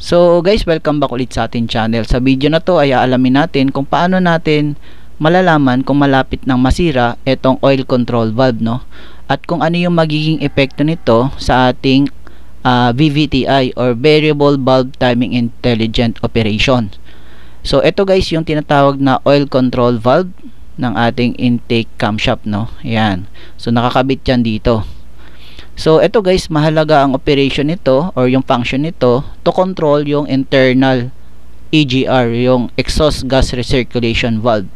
So guys, welcome back ulit sa ating channel. Sa video na to ay aalamin natin kung paano natin malalaman kung malapit nang masira itong oil control valve, no? At kung ano yung magiging epekto nito sa ating VVTI or Variable Valve Timing Intelligent Operation. So ito guys yung tinatawag na oil control valve ng ating intake camshaft, no? Ayan. So nakakabit yan dito. So ito guys, mahalaga ang operation nito or yung function nito to control yung internal EGR, yung exhaust gas recirculation valve.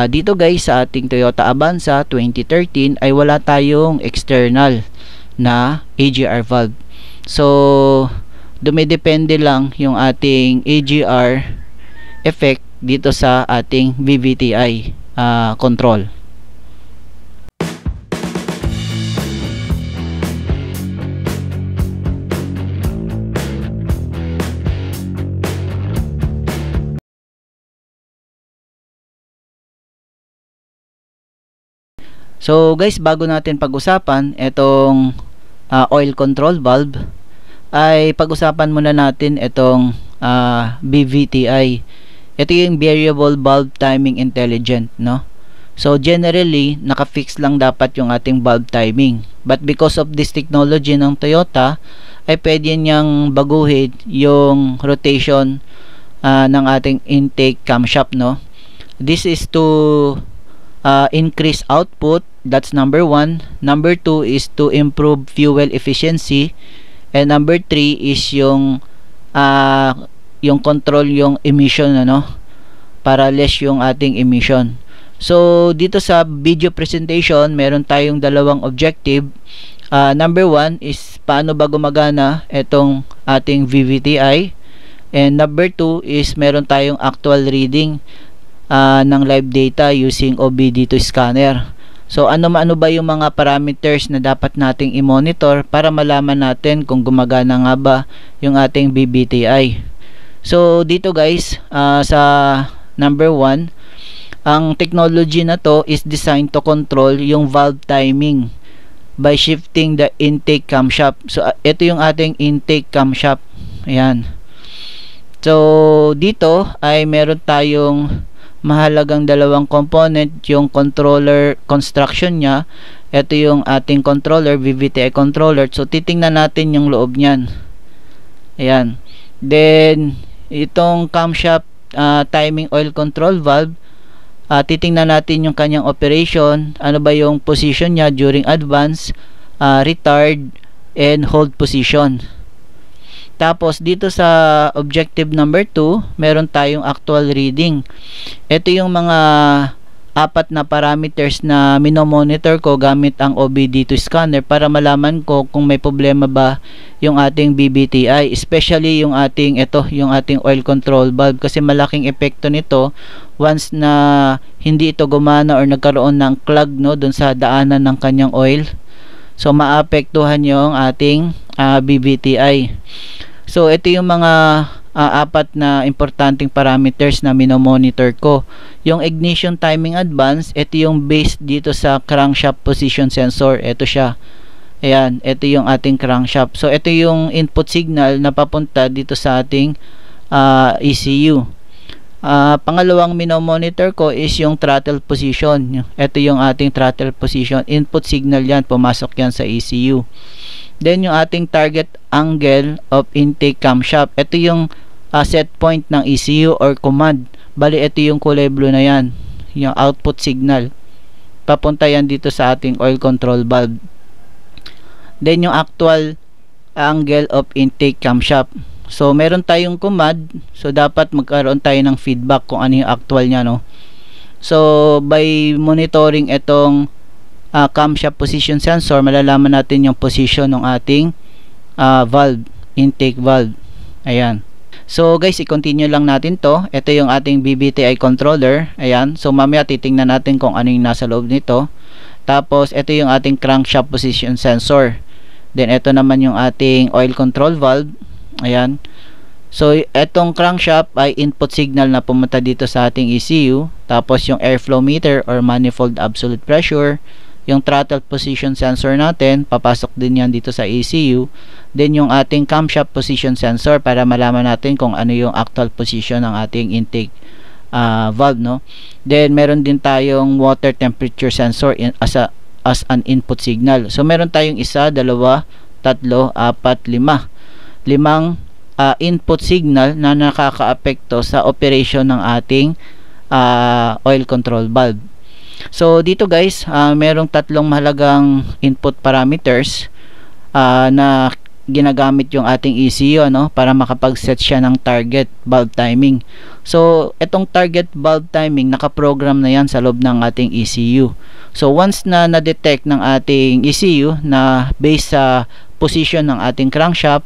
Dito guys sa ating Toyota Avanza 2013 ay wala tayong external na EGR valve. So dumidepende lang yung ating EGR effect dito sa ating VVTI control. So guys, bago natin pag-usapan itong oil control valve, ay pag-usapan muna natin itong VVTI. Ito yung Variable Valve Timing Intelligent, no? So generally, naka-fix lang dapat yung ating valve timing. But because of this technology ng Toyota, ay pwede niyang baguhin yung rotation ng ating intake camshaft, no? This is to increase output. That's number 1. Number 2 is to improve fuel efficiency, and number 3 is yung control yung emission, ano, para less yung ating emission. So dito sa video presentation meron tayong dalawang objective. Number 1 is paano ba gumagana itong ating VVTI, and number 2 is meron tayong actual reading ng live data using OBD2 scanner. So ano ba yung mga parameters na dapat nating i-monitor para malaman natin kung gumagana nga ba yung ating VVTI. So dito guys, sa number 1, ang technology na to is designed to control yung valve timing by shifting the intake camshaft. So ito yung ating intake camshaft. Ayan. So dito ay meron tayong mahalagang dalawang component, yung controller construction nya. Ito yung ating controller, VVTI controller. So titingnan natin yung loob nyan. Ayan. Then itong camshaft timing oil control valve, titingnan natin yung kanyang operation. Ano ba yung position nya during advance, retard, and hold position. Tapos dito sa objective number 2, meron tayong actual reading. Ito yung mga 4 na parameters na minomonitor ko gamit ang OBD2 scanner para malaman ko kung may problema ba yung ating VVTI, especially yung ating yung ating oil control valve, kasi malaking epekto nito once na hindi ito gumana or nagkaroon ng clog, no, dun sa daanan ng kanyang oil. So maapektuhan yung ating VVTI. So ito yung mga 4 na importanteng parameters na minomonitor ko. Yung ignition timing advance, ito yung based dito sa crankshaft position sensor. Ito siya. Ayan, ito yung ating crankshaft. So ito yung input signal na papunta dito sa ating ECU. Pangalawang minomonitor ko is yung throttle position. Ito yung ating throttle position. Input signal yan, pumasok yan sa ECU. Then yung ating target angle of intake camshaft. Ito yung set point ng ECU or command. Bali ito yung kulay blue na yan, yung output signal. Papunta yan dito sa ating oil control valve. Then yung actual angle of intake camshaft. So meron tayong command, so dapat magkaroon tayo ng feedback kung ano yung actual nya, no. So by monitoring itong camshaft position sensor, malalaman natin yung position ng ating valve, intake valve. Ayan. So guys, i-continue lang natin to. Ito yung ating VVTI controller. Ayan. So mamaya titingnan natin kung ano yung nasa loob nito. Tapos ito yung ating crankshaft position sensor. Then ito naman yung ating oil control valve. Ayan. So etong crankshaft ay input signal na pumunta dito sa ating ECU. Tapos yung airflow meter or manifold absolute pressure. yung throttle position sensor natin, papasok din yan dito sa ECU. Then yung ating camshaft position sensor para malaman natin kung ano yung actual position ng ating intake valve, no. Then meron din tayong water temperature sensor as an input signal. So meron tayong isa, dalawa, tatlo, apat, limang input signal na nakakaapekto sa operation ng ating oil control valve. So dito guys, merong tatlong mahalagang input parameters na ginagamit yung ating ECU, ano, para makapag-set siya ng target valve timing. So itong target valve timing, nakaprogram na yan sa loob ng ating ECU. So once na na-detect ng ating ECU na based sa position ng ating crankshaft,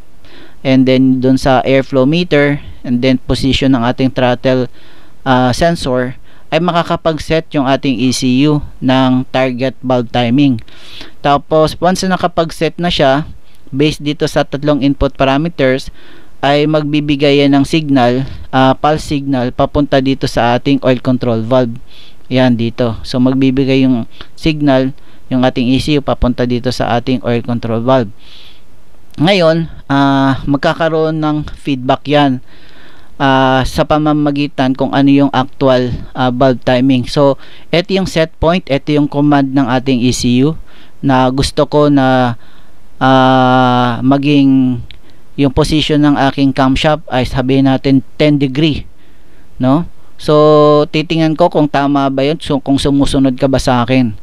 and then dun sa airflow meter, and then position ng ating throttle sensor, ay makakapag-set yung ating ECU ng target valve timing. Tapos once na nakapag-set na siya, based dito sa tatlong input parameters, ay magbibigay yan ng signal, pulse signal, papunta dito sa ating oil control valve. Yan dito. So magbibigay yung signal, yung ating ECU papunta dito sa ating oil control valve. Ngayon, magkakaroon ng feedback yan sa pamamagitan kung ano yung actual valve timing. So ito yung set point, ito yung command ng ating ECU na gusto ko na maging yung position ng aking camshaft ay sabihin natin 10 degree, no. So titingnan ko kung tama ba yun, so kung sumusunod ka ba sa akin.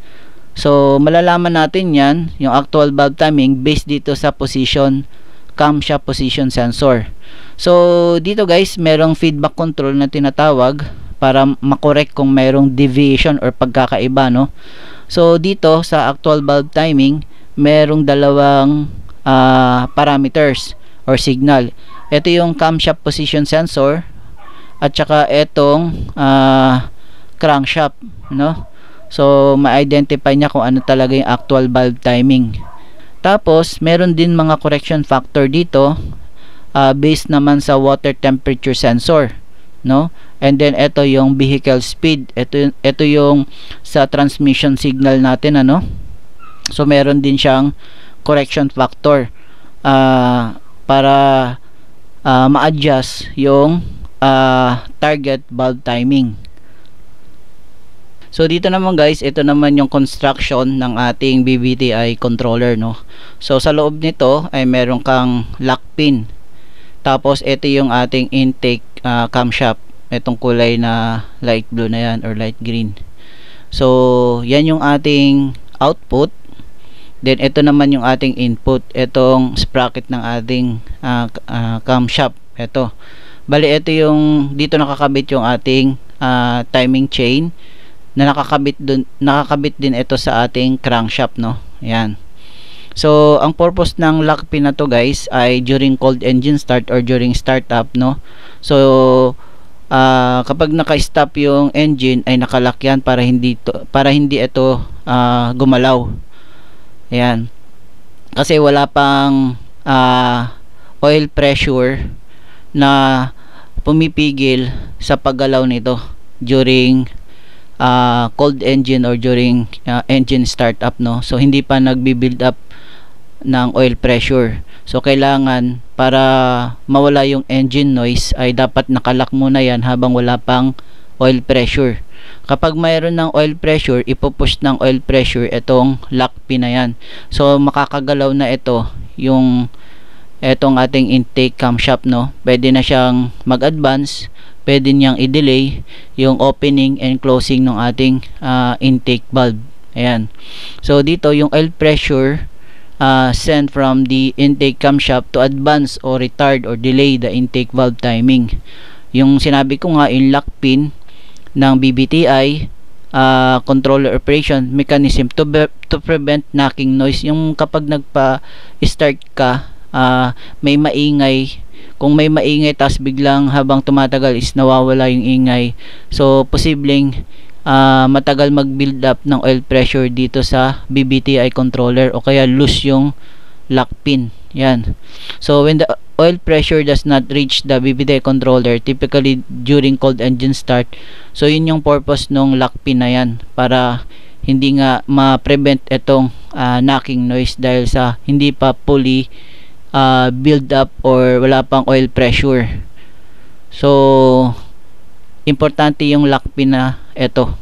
So malalaman natin yan, yung actual valve timing, based dito sa position, camshaft position sensor. So dito guys, merong feedback control na tinatawag para makorek kung merong deviation or pagkakaiba, no. So dito sa actual valve timing, merong dalawang parameters or signal. Ito yung camshaft position sensor at saka etong crankshaft, no. So ma-identify niya kung ano talaga yung actual valve timing. Tapos meron din mga correction factor dito based naman sa water temperature sensor, no. And then ito yung vehicle speed, ito yung sa transmission signal natin, ano. So meron din siyang correction factor para ma-adjust yung target valve timing. So dito naman guys, ito naman yung construction ng ating BBTI controller, no. So sa loob nito ay meron kang lock pin. Tapos ito yung ating intake camshaft. Itong kulay na light blue na yan or light green. So yan yung ating output. Then ito naman yung ating input. Itong sprocket ng ating camshaft. Ito. Bali ito yung dito nakakabit yung ating timing chain na nakakabit din ito sa ating crankshaft, no. Yan. So ang purpose ng lock pin na to guys ay during cold engine start or during startup, no. So kapag naka-stop yung engine ay nakalock yan para hindi ito gumalaw. Ayan. Kasi wala pang oil pressure na pumipigil sa paggalaw nito during cold engine or during engine startup, no. So hindi pa nagbi-build up ng oil pressure. So kailangan para mawala yung engine noise ay dapat nakalock muna yan habang wala pang oil pressure. Kapag mayroon ng oil pressure, ipupush ng oil pressure itong lock pin na yan. So makakagalaw na ito yung etong ating intake camshaft, no. Pwede na siyang mag-advance, pwede niyang i-delay yung opening and closing ng ating intake valve. Ayan. So dito yung oil pressure sent from the intake camshaft to advance or retard or delay the intake valve timing. Yung sinabi ko nga, yung lock pin ng BBTI controller operation mechanism to prevent knocking noise. Yung kapag nagpa-start ka, may maingay. Kung may maingay tas biglang habang tumatagal is nawawala yung ingay, so posibleng matagal mag-build up ng oil pressure dito sa BBTI controller o kaya loose yung lock pin. Yan. So when the oil pressure does not reach the BBTI controller, typically during cold engine start, so yun yung purpose ng lock pin na yan, para hindi nga ma-prevent itong knocking noise dahil sa hindi pa fully build up or wala pang oil pressure. So importante yung lock pin na ito.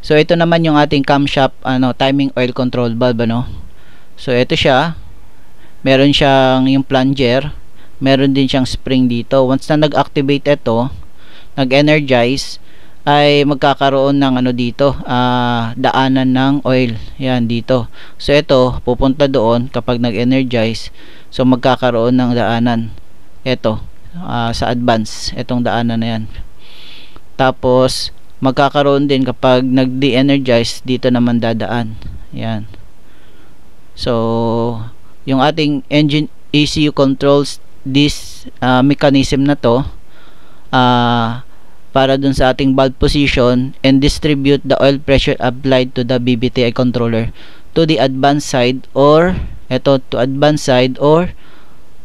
So ito naman yung ating camshaft timing oil control valve So ito siya, meron siyang yung plunger, meron din siyang spring dito. Once na nag-activate ito, nag-energize, ay magkakaroon ng dito, daanan ng oil. Yan dito. So ito pupunta doon kapag nag-energize. So magkakaroon ng daanan. Ito sa advance, itong daanan na yan. Tapos magkakaroon din kapag nag-de-energize, dito naman dadaan. Yan. So yung ating engine ECU controls this mechanism na to para dun sa ating valve position and distribute the oil pressure applied to the BBTI controller to the advance side or to advance side or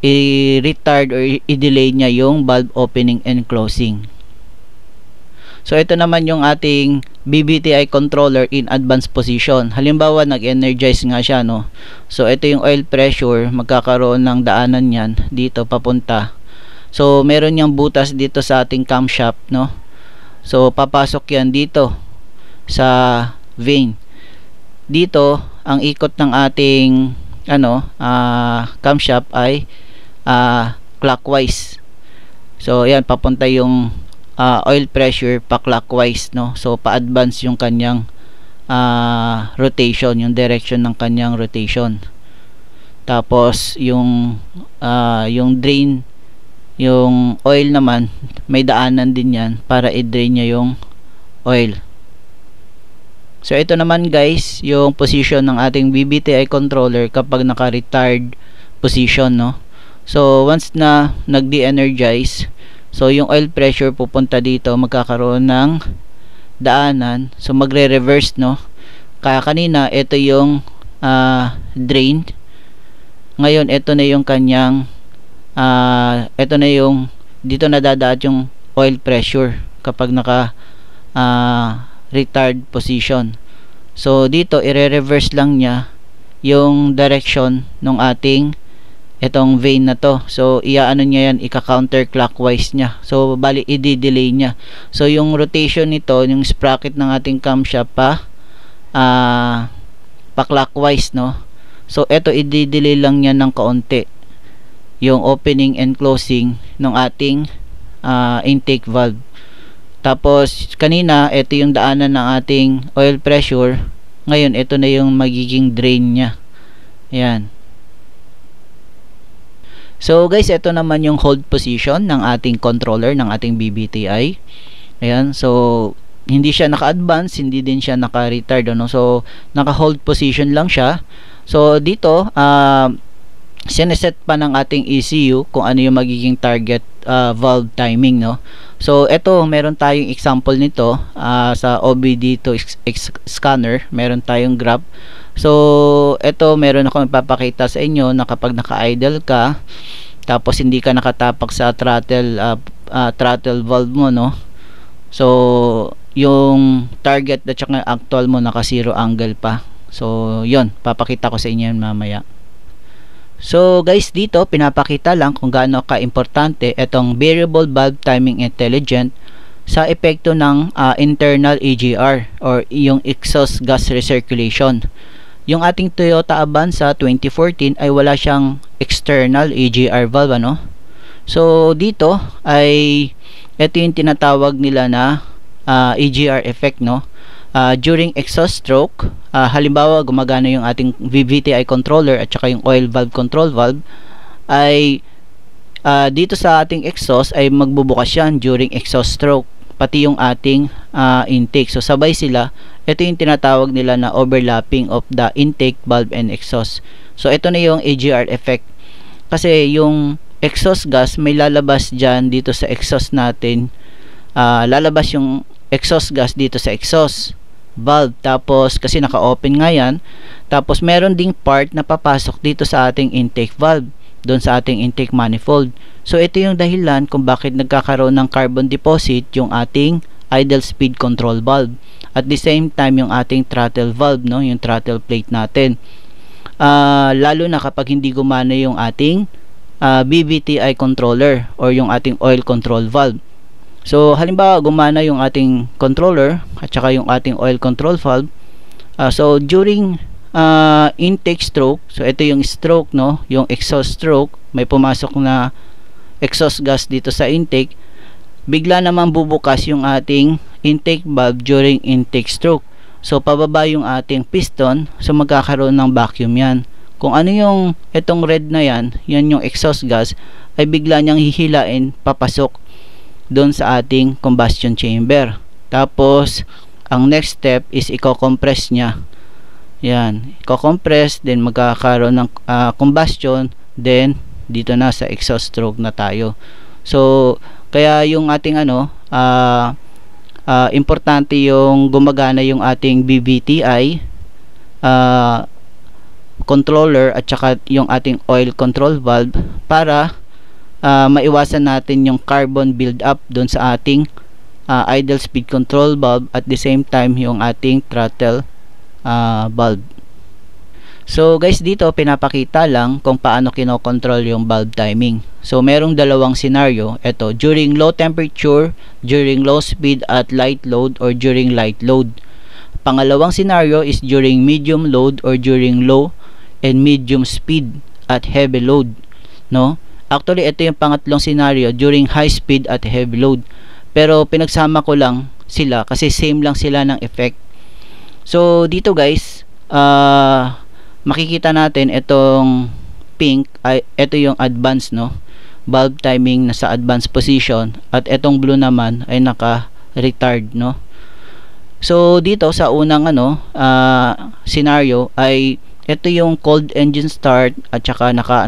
i-retard or i-delay niya yung valve opening and closing. So ito naman yung ating BBTI controller in advanced position. Halimbawa nag-energize nga siya So ito yung oil pressure, magkakaroon ng daanan yan dito papunta. So meron yang butas dito sa ating camshaft So papasok yan dito sa vein. Dito ang ikot ng ating camshaft ay clockwise. So yan, papunta yung oil pressure pa clockwise So pa-advance yung kanyang rotation, yung direction ng kanyang rotation. Tapos yung drain, yung oil naman may daanan din yan para i-drain niya yung oil. So ito naman guys yung position ng ating BBTI controller kapag naka-retard position So once na nag-de-energize, so yung oil pressure pupunta dito, magkakaroon ng daanan. So magre-reverse Kaya kanina ito yung drain. Ngayon ito na yung kanyang ito na yung dito nadadaat yung oil pressure kapag naka retard position. So dito i-reverse lang niya yung direction ng ating itong vein na to. So iaano niya yan, ika-counterclockwise niya. So bali i-delay niya. So yung rotation nito, yung sprocket ng ating camshaft pa clockwise So ito i-delay lang niya ng kaunti yung opening and closing ng ating intake valve. Tapos kanina ito yung daanan ng ating oil pressure. Ngayon ito na yung magiging drain niya. Ayan. So guys, ito naman yung hold position ng ating controller, ng ating BBTI. Ayan, so hindi siya naka-advance, hindi din siya naka-retard So naka-hold position lang siya. So dito sineset pa ng ating ECU kung ano yung magiging target valve timing So ito, meron tayong example nito sa OBD2 scanner, meron tayong graph. So ito, meron ako ipapakita sa inyo na kapag naka-idle ka tapos hindi ka nakatapak sa throttle valve mo so yung target at saka actual mo naka zero angle pa. So yon, papakita ko sa inyo yan mamaya. So guys, dito pinapakita lang kung gaano ka-importante itong variable valve timing intelligent sa epekto ng internal EGR or yung exhaust gas recirculation. Yung ating Toyota Avanza 2014 ay wala siyang external EGR valve So dito ay ito yung tinatawag nila na EGR effect during exhaust stroke. Halimbawa gumagana yung ating VVTi controller at saka yung oil valve control valve, ay dito sa ating exhaust ay magbubukas yan during exhaust stroke, pati yung ating intake. So sabay sila. Ito yung tinatawag nila na overlapping of the intake valve and exhaust. So ito na yung EGR effect, kasi yung exhaust gas may lalabas dyan dito sa exhaust natin, lalabas yung exhaust gas dito sa exhaust valve, tapos kasi naka-open nga yan, tapos meron ding part na papasok dito sa ating intake valve, doon sa ating intake manifold. So ito yung dahilan kung bakit nagkakaroon ng carbon deposit yung ating idle speed control valve. At the same time, yung ating throttle valve, no, yung throttle plate natin. Lalo na kapag hindi gumana yung ating BVTI controller or yung ating oil control valve. So halimbawa gumana yung ating controller at saka yung ating oil control valve. So during intake stroke, so ito yung stroke, no, yung exhaust stroke, may pumasok na exhaust gas dito sa intake, bigla naman bubukas yung ating intake valve during intake stroke. So pababa yung ating piston, so magkakaroon ng vacuum yan. Kung ano yung itong red na yan yung exhaust gas, ay bigla niyang hihilain papasok doon sa ating combustion chamber. Tapos ang next step is i-compress niya. Yan, i-compress, then magkakaroon ng combustion, then dito na sa exhaust stroke na tayo. So kaya yung ating importante yung gumagana yung ating BVTI controller at saka yung ating oil control valve para maiwasan natin yung carbon build up doon sa ating idle speed control valve, at the same time yung ating throttle valve. So guys, dito pinapakita lang kung paano kinokontrol yung valve timing. So merong dalawang scenario, ito during low temperature, during low speed at light load, or during light load. Pangalawang scenario is during medium load or during low and medium speed at heavy load, no? Actually ito yung pangatlong scenario, during high speed at heavy load. Pero pinagsama ko lang sila kasi same lang sila ng effect. So dito guys, makikita natin itong pink ay ito yung advance, no, valve timing nasa advance position, at itong blue naman ay naka retard, no. So dito sa unang scenario ay ito yung cold engine start at saka naka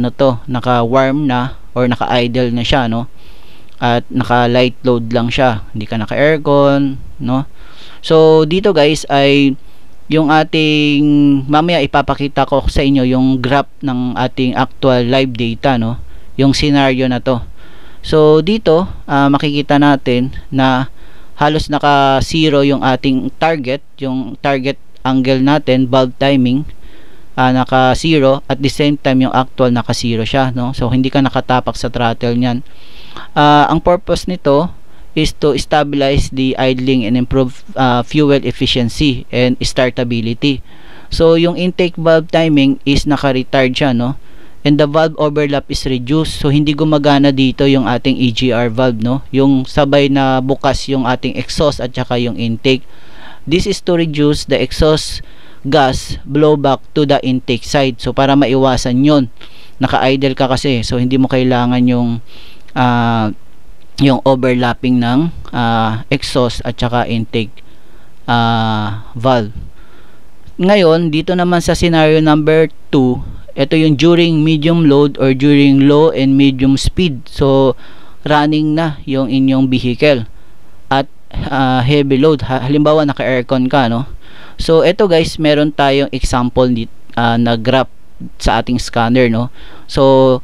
warm na or naka idle na siya, no, at naka light load lang siya, hindi ka naka aircon, no. So dito guys ay yung ating, mamaya ipapakita ko sa inyo yung graph ng ating actual live data, no, yung scenario na to. So dito makikita natin na halos naka zero yung ating target, yung target angle natin, valve timing naka zero, at the same time yung actual naka zero siya, no. So hindi ka nakatapak sa throttle niyan. Ang purpose nito is to stabilize the idling and improve fuel efficiency and startability. So yung intake valve timing is naka-retard siya, no, and the valve overlap is reduced. So hindi gumagana dito yung ating EGR valve, no, yung sabay na bukas yung ating exhaust at saka yung intake. This is to reduce the exhaust gas blowback to the intake side. So para maiwasan yun, naka-idle ka kasi, so hindi mo kailangan yung overlapping ng exhaust at saka intake valve. Ngayon dito naman sa scenario number 2, ito yung during medium load or during low and medium speed. So running na yung inyong vehicle at heavy load, halimbawa naka aircon ka, no. So ito guys, meron tayong example na graph sa ating scanner, no. So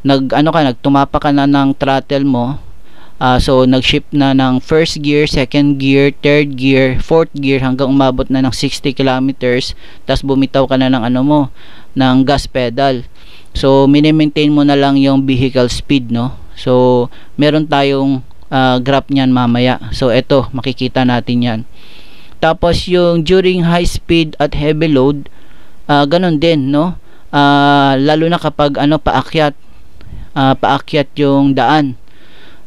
nagtumapa ka na ng throttle mo, so nag-shift na ng first gear, second gear, third gear, fourth gear, hanggang umabot na ng 60 kilometers, tapos bumitaw ka na ng ng gas pedal. So mini-maintain mo na lang yung vehicle speed, no. So meron tayong graph niyan mamaya. So ito, makikita natin yan. Tapos yung during high speed at heavy load, ganun din, no. Lalo na kapag paakyat yung daan.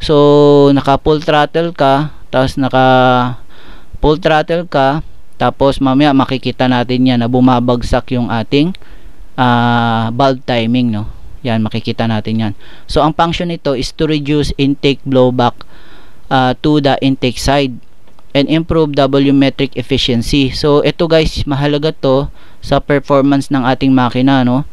So naka full throttle ka, tapos mamaya makikita natin yan na bumabagsak yung ating valve timing, no. Yan, makikita natin yan. So ang function nito is to reduce intake blowback to the intake side and improve volumetric efficiency. So ito guys, mahalaga to sa performance ng ating makina, no.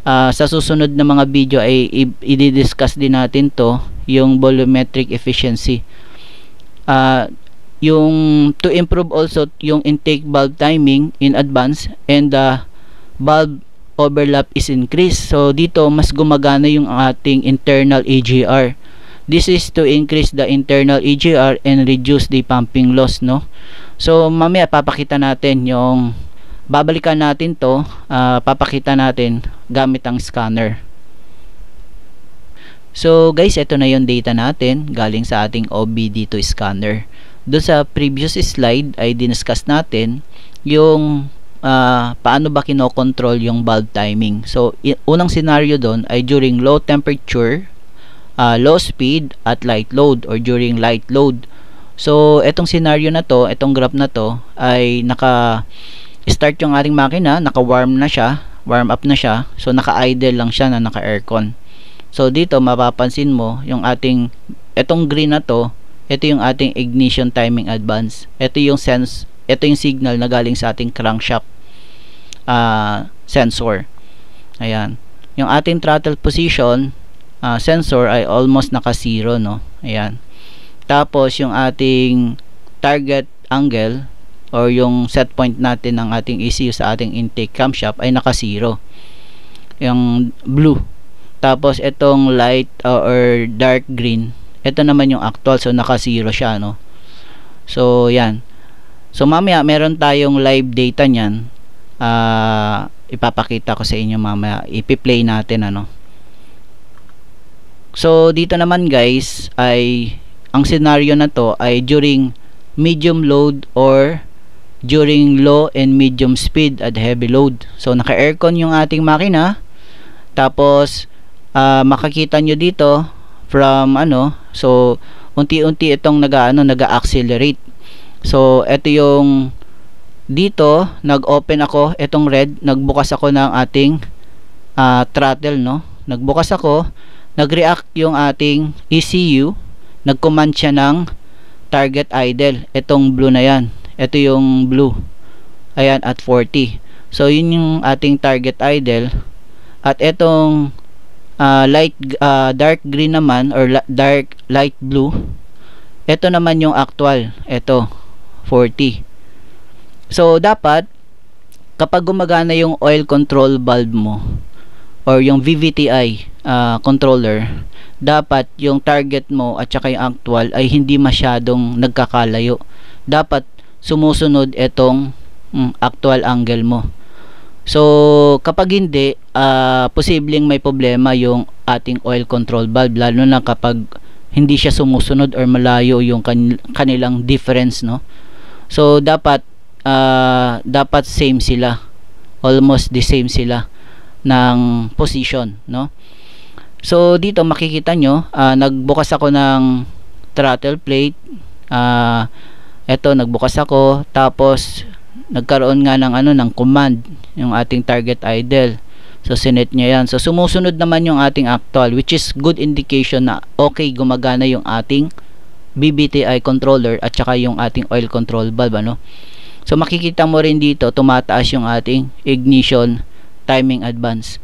Sa susunod na mga video ay i-discuss din natin to, yung volumetric efficiency. Yung to improve also yung intake valve timing in advance, and the valve overlap is increased. So dito mas gumagana yung ating internal EGR. This is to increase the internal EGR and reduce the pumping loss, no? So mamaya papakita natin yung, babalikan natin to, papakita natin gamit ang scanner. So guys, ito na yung data natin galing sa ating OBD2 scanner. Doon sa previous slide ay diniscuss natin yung paano ba kinokontrol yung valve timing. So unang scenario doon ay during low temperature, low speed at light load, or during light load. So etong scenario na to, etong graph na to ay naka-start yung ating makina, naka-warm na siya, warm up na siya. So naka-idle lang siya na naka-aircon. So dito mapapansin mo yung ating, etong green na to, ito yung ating ignition timing advance. Ito yung signal na galing sa ating crankshaft sensor. Ayan. Yung ating throttle position sensor ay almost naka-zero, no? Ayan. Tapos yung ating target angle or yung set point natin ng ating ECU sa ating intake camshaft ay naka-zero. Yung blue. Tapos itong light or dark green, ito naman yung actual, so naka-zero siya, no? So yan. So mamaya meron tayong live data niyan. Ipapakita ko sa inyo mamaya. Ipi-play natin, ano. So dito naman guys ay ang scenario na to ay during medium load or during low and medium speed at heavy load. So naka-aircon yung ating makina. Tapos makikita nyo dito from so unti-unti itong nag-accelerate. So ito yung dito nag-open ako, itong red, nagbukas ako ng ating throttle, no? Nagbukas ako, nag-react yung ating ECU, nag-command siya ng target idle. Itong blue na yan, ito yung blue, ayan, at 40. So yun yung ating target idle. At itong dark green naman or light blue, ito naman yung actual, ito 40. So dapat kapag gumagana yung oil control valve mo or yung VVTi controller, dapat yung target mo at saka yung actual ay hindi masyadong nagkakalayo. Dapat sumusunod itong actual angle mo. So kapag hindi, posibleng may problema yung ating oil control valve, lalo na kapag hindi siya sumusunod or malayo yung kanilang difference, no? So dapat same sila, almost the same sila ng position, no? So dito makikita nyo, nagbukas ako ng throttle plate, eto nagbukas ako, tapos nagkaroon nga ng ng command yung ating target idle. So sinet niya yan. So sumusunod naman yung ating actual, which is good indication na okay, gumagana yung ating VVTi controller at saka yung ating oil control valve, ano? So makikita mo rin dito tumataas yung ating ignition timing advance.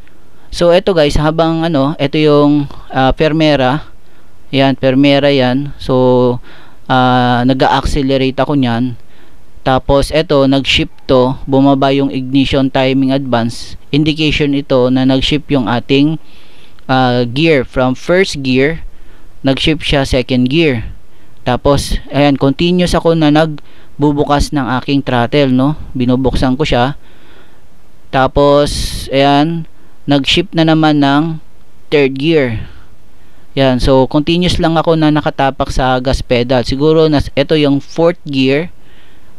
So ito guys, habang ito yung Fermera. Yan, Fermera yan. So nag-accelerate ako niyan. Tapos ito, nag-shift to, bumaba yung ignition timing advance. Indication ito na nag-shift yung ating gear from first gear, nag-shift siya second gear. Tapos ayan, continuous ako na nagbubukas ng aking throttle, no? Binubuksan ko siya. Tapos ayan, nag-shift na naman ng third gear. Yan, so continuous lang ako na nakatapak sa gas pedal. Siguro ito yung fourth gear,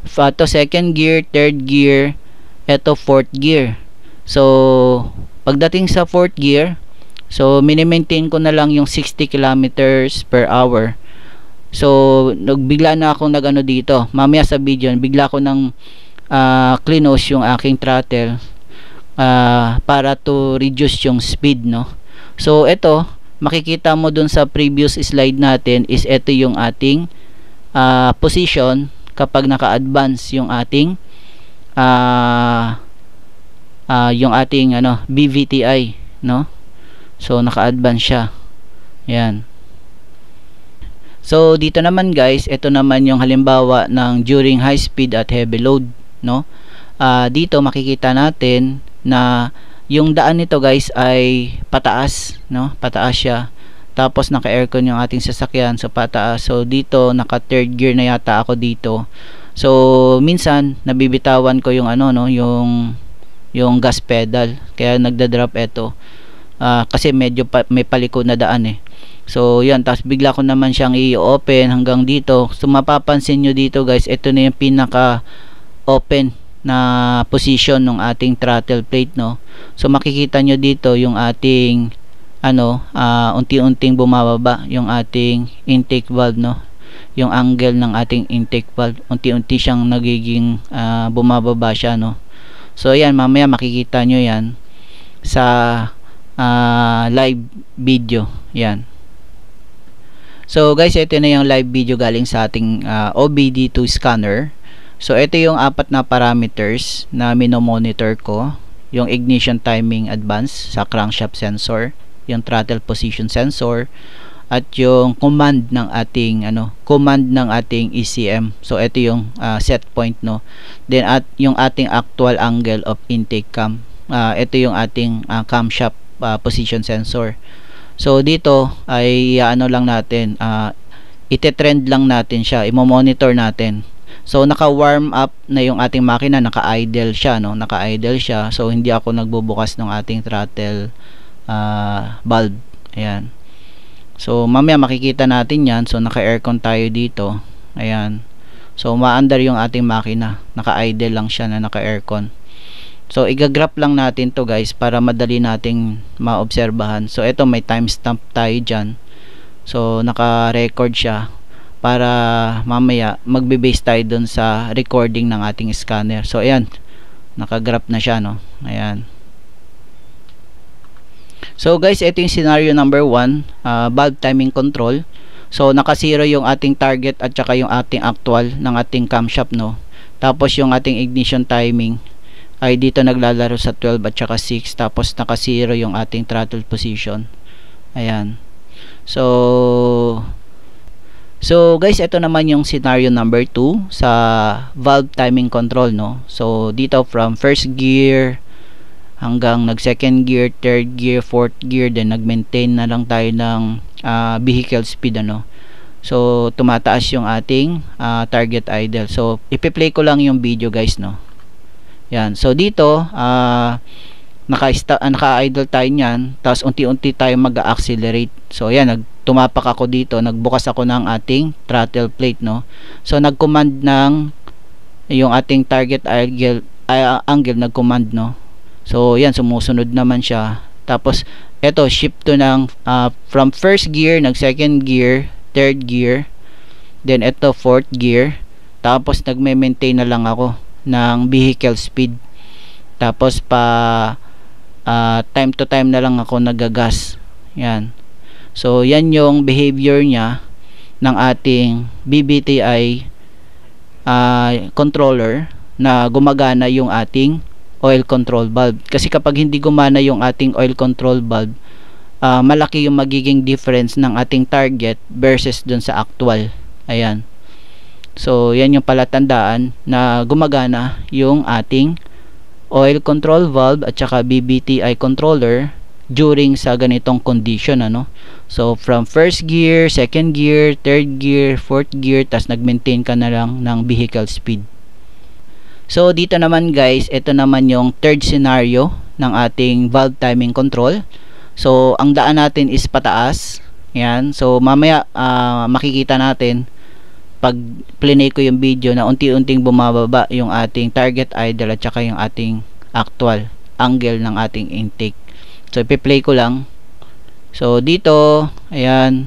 ito second gear, third gear, ito fourth gear. So pagdating sa fourth gear, so mini-maintain ko na lang yung 60 kilometers per hour. So bigla na akong dito. Mamaya sa video, bigla ko nang close yung aking throttle para to reduce yung speed, no? So ito, makikita mo dun sa previous slide natin is ito yung ating position kapag naka-advance yung ating BVTi, no? So naka-advance siya. Yan. So dito naman guys, ito naman yung halimbawa ng during high speed at heavy load, no? Dito makikita natin na yung daan nito guys ay pataas, no? Pataas siya. tapos naka-aircon yung ating sasakyan, so pataas. So dito naka third gear na yata ako dito. So minsan nabibitawan ko yung ano no, yung gas pedal, kaya nagda-drop ito. Kasi medyo may paliko na daan eh. So yan, tapos bigla ko naman siyang i-open hanggang dito. So mapapansin nyo dito guys, ito na yung pinaka open na position ng ating throttle plate no. So makikita nyo dito yung ating unti-unting bumababa yung ating intake valve no, yung angle ng ating intake valve, unti-unti siyang nagiging bumababa siya no. So ayan, mamaya makikita nyo yan sa live video yan. So guys, ito na yung live video galing sa ating OBD2 scanner. So ito yung 4 na parameters na minomonitor ko, yung ignition timing advance sa crankshaft sensor, yung throttle position sensor, at yung command ng ating ECM. So ito yung set point no. Then at yung ating actual angle of intake cam. Ito yung ating camshaft position sensor. So dito ay lang natin, ite-trend lang natin siya, i-monitor natin. So naka-warm up na yung ating makina, naka-idle siya no, naka-idle siya. So hindi ako nagbubukas ng ating throttle valve. Ayan. So mamaya makikita natin yan. So naka-aircon tayo dito. Ayan. So maandar yung ating makina, naka-idle lang siya na naka-aircon. So igagraph lang natin to guys para madali nating maobserbahan. So ito may timestamp tayo dyan. So naka-record siya para mamaya magbe-base tayo dun sa recording ng ating scanner. So ayan, naka-graph na siya no. Ayan. So guys, ito yung scenario number 1, valve timing control. So naka-zero yung ating target at saka yung ating actual ng ating camshaft no. Tapos yung ating ignition timing ay dito naglalaro sa 12 at saka 6. Tapos naka-zero yung ating throttle position. Ayan. So guys, ito naman yung scenario number 2 sa valve timing control no. So dito from first gear hanggang nag second gear, third gear, fourth gear, then nag-maintain na lang tayo ng vehicle speed ano. So tumataas yung ating target idle. So ipi-play ko lang yung video guys no. Yan. So dito naka-idle tayo niyan, tapos unti-unti tayo mag-accelerate. So ayan, tumapak ako dito, nagbukas ako ng ating throttle plate no. So nag-command ng yung ating target angle, nag-command no. So yan, sumusunod naman siya. Tapos eto, shift to ng from first gear, nag second gear, third gear, then eto fourth gear. Tapos nagme-maintain na lang ako ng vehicle speed. Tapos time to time na lang ako nagagas. Yan. So yan yung behavior niya ng ating BBTI controller na gumagana yung ating oil control valve. Kasi kapag hindi gumana yung ating oil control valve, malaki yung magiging difference ng ating target versus dun sa actual. Ayan. So yan yung palatandaan na gumagana yung ating oil control valve at saka BBTI controller during sa ganitong condition ano. So from first gear, second gear, third gear, fourth gear, tas nag-maintain ka na lang ng vehicle speed. So dito naman guys, ito naman yung third scenario ng ating valve timing control. So ang daan natin is pataas. Yan. So mamaya makikita natin pag play ko yung video na unti-unting bumababa yung ating target idle at saka yung ating actual angle ng ating intake. So ipi-play ko lang. So dito, ayan.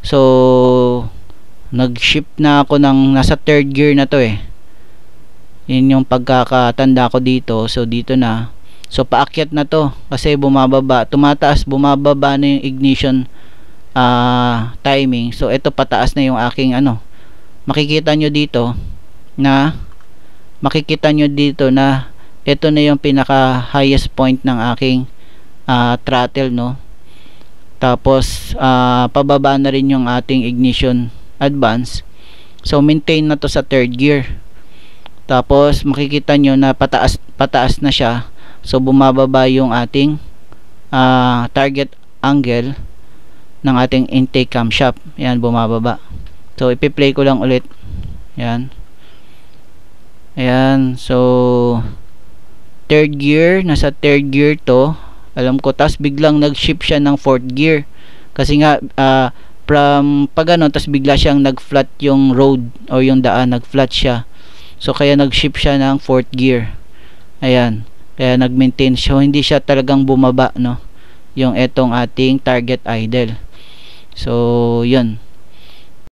So nag-shift na ako ng nasa third gear na to eh. Yun yung pagkakatanda ko dito. So dito na. So paakyat na to kasi bumababa, tumataas, bumababa na yung ignition timing. So ito pataas na yung aking makikita nyo dito na ito na yung pinaka highest point ng aking throttle no. Tapos pababa na rin yung ating ignition advance. So maintain na to sa third gear. Tapos makikita nyo na pataas na siya. So bumababa yung ating target angle. ng ating intake camshaft. Yan, bumababa. So ipi-play ko lang ulit. Yan. Ayan, so third gear, nasa third gear to, alam ko, tas biglang nag-shift siya ng fourth gear kasi nga from pag ano, tas bigla siyang nag-flat yung road o yung daan, nag-flat siya, so kaya nag-shift siya ng fourth gear. Ayan, kaya nag-maintain, so hindi siya talagang bumaba, no, yung etong ating target idle. So yun.